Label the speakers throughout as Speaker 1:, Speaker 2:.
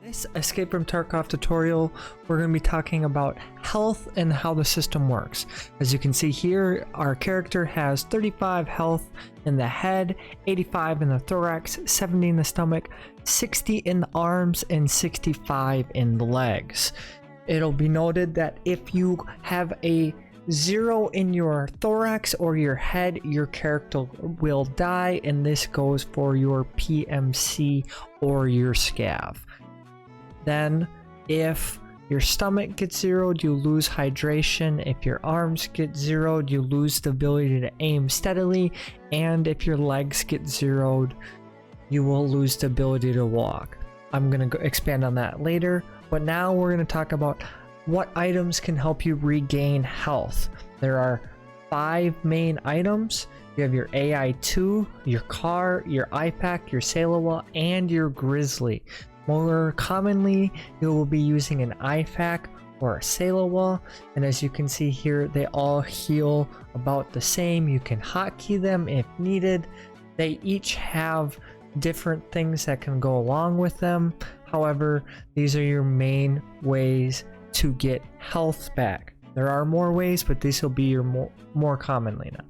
Speaker 1: This Escape from Tarkov tutorial, we're going to be talking about health and how the system works. As you can see here, our character has 35 health in the head, 85 in the thorax, 70 in the stomach, 60 in the arms, and 65 in the legs. It'll be noted that if you have a 0 in your thorax or your head, your character will die, and this goes for your PMC or your scav. Then, if your stomach gets zeroed, you lose hydration. If your arms get zeroed, you lose the ability to aim steadily. And if your legs get zeroed, you will lose the ability to walk. I'm going to expand on that later, but now we're going to talk about what items can help you regain health. There are 5 main items. You have your AI2, your car, your IPAC, your Salewa, and your Grizzly. More commonly, you will be using an IFAC or a Salewa, and as you can see here, they all heal about the same. You can hotkey them if needed. They each have different things that can go along with them. However, these are your main ways to get health back. There are more ways, but these will be your more commonly now.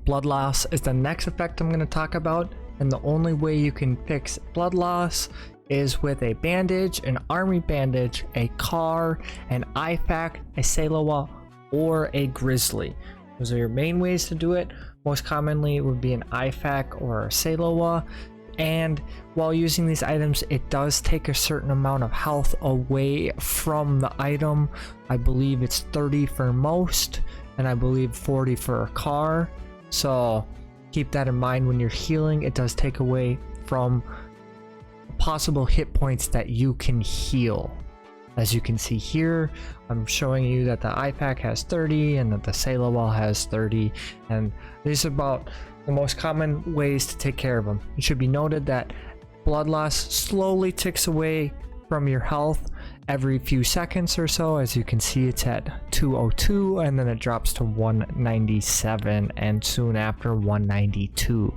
Speaker 1: Blood loss is the next effect I'm going to talk about, and the only way you can fix blood loss is with a bandage, an army bandage, a car, an IFAC, a Salewa, or a Grizzly. Those are your main ways to do it. Most commonly it would be an IFAC or a Salewa, and while using these items, it does take a certain amount of health away from the item. I believe it's 30 for most, and I believe 40 for a car. So keep that in mind when you're healing. It does take away from possible hit points that you can heal. As you can see here, I'm showing you that the IPAC has 30 and that the Salewa has 30, and these are about the most common ways to take care of them. It should be noted that blood loss slowly ticks away from your health every few seconds or so. As you can see, it's at 202 and then it drops to 197 and soon after 192.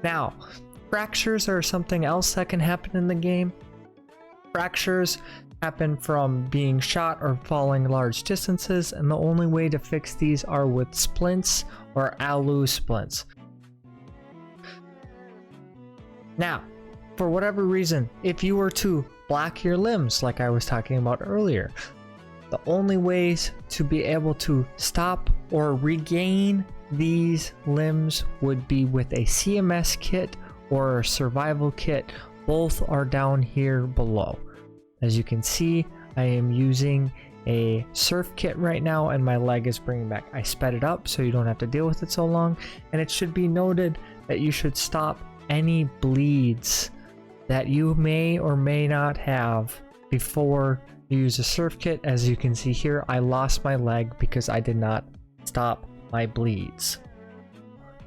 Speaker 1: Now, fractures are something else that can happen in the game. Fractures happen from being shot or falling large distances, and the only way to fix these are with splints or alu splints. Now, for whatever reason, if you were to black your limbs like I was talking about earlier, the only ways to be able to stop or regain these limbs would be with a CMS kit or a survival kit. Both are down here below. As you can see, I am using a surf kit right now and my leg is bringing back. I sped it up so you don't have to deal with it so long, and it should be noted that you should stop any bleeds that you may or may not have before you use a surf kit. As you can see here, I lost my leg because I did not stop my bleeds.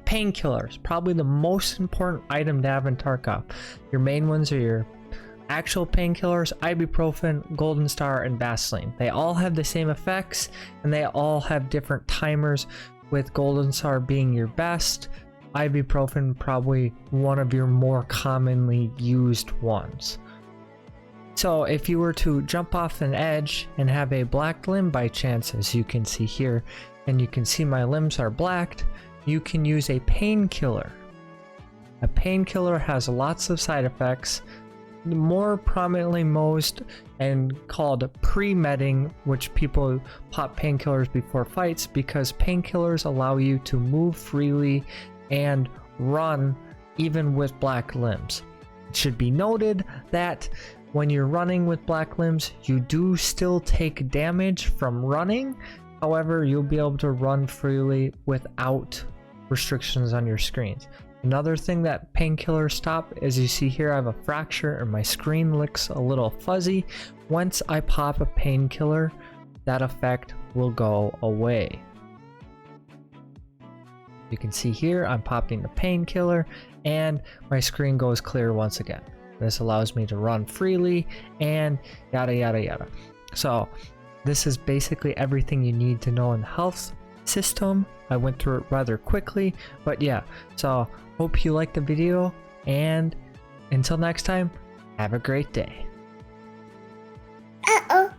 Speaker 1: Painkillers, probably the most important item to have in Tarkov. Your main ones are your actual painkillers: ibuprofen, Golden Star, and Vaseline. They all have the same effects and they all have different timers, with Golden Star being your best, ibuprofen probably one of your more commonly used ones. So if you were to jump off an edge and have a black limb by chance, as you can see here, and you can see my limbs are blacked, you can use a painkiller. A painkiller has lots of side effects. The more prominently most and called Premeding, which people pop painkillers before fights because painkillers allow you to move freely and run even with black limbs. It should be noted that when you're running with black limbs, you do still take damage from running. However, you'll be able to run freely without restrictions on your screens. Another thing that painkillers stop, as you see here, I have a fracture and my screen looks a little fuzzy. Once I pop a painkiller, that effect will go away. You can see here, I'm popping the painkiller and my screen goes clear once again. This allows me to run freely and yada yada yada. So this is basically everything you need to know in the health system. I went through it rather quickly, but yeah, so hope you liked the video and Until next time, have a great day.
Speaker 2: Uh-oh.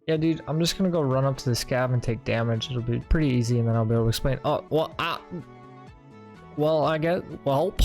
Speaker 1: Yeah, dude, I'm just gonna go run up to the scav and take damage. It'll be pretty easy, and then I'll be able to explain. Oh, well, I guess, well.